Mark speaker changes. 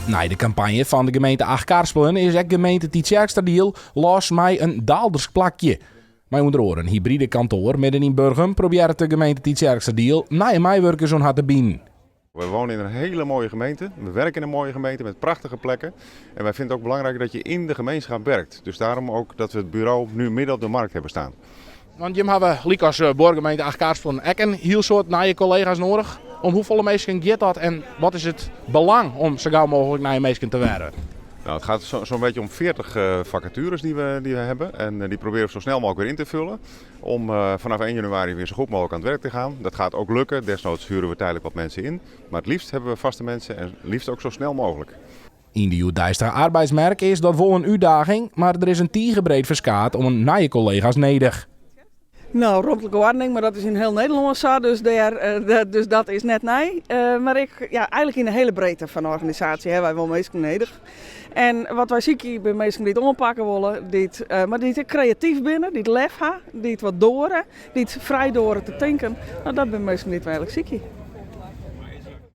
Speaker 1: Na de campagne van de gemeente Achtkarspelen is de gemeente Tjitjerksterdiel los mij een daaldersplakje. Maar onder oren een hybride kantoor midden in Burgum probeert de gemeente Tjitjerksterdiel na een mijwerkers om te bieden.
Speaker 2: We wonen in een hele mooie gemeente. We werken in een mooie gemeente met prachtige plekken. En wij vinden het ook belangrijk dat je in de gemeenschap werkt. Dus daarom ook dat we het bureau nu midden op de markt hebben staan.
Speaker 1: Want je hebben als boorgemeente Achtkarspelen ook een heel soort naar je collega's nodig. Om hoeveel mensen gaat dat en wat is het belang om zo gauw mogelijk naar je mensen te werken?
Speaker 2: Nou, het gaat zo'n beetje om 40 vacatures die we hebben. En die proberen we zo snel mogelijk weer in te vullen. Om vanaf 1 januari weer zo goed mogelijk aan het werk te gaan. Dat gaat ook lukken. Desnoods huren we tijdelijk wat mensen in. Maar het liefst hebben we vaste mensen en het liefst ook zo snel mogelijk.
Speaker 1: In de Joodijstra arbeidsmarkt is dat wel een uitdaging. Maar er is een tiegenbreed verskaat om een naar je collega's nodig.
Speaker 3: Nou, ruimtelijke ordening, maar dat is in heel Nederland zo, dus dat is net nee. Maar eigenlijk in de hele breedte van de organisatie hebben wij wel mensen nodig. En wat wij zien bij mensen die het ompakken willen, maar die het creatief binnen, die het lef hebben, die het wat doren, die het vrij doren te denken, nou, dat zijn mensen die het eigenlijk ziek.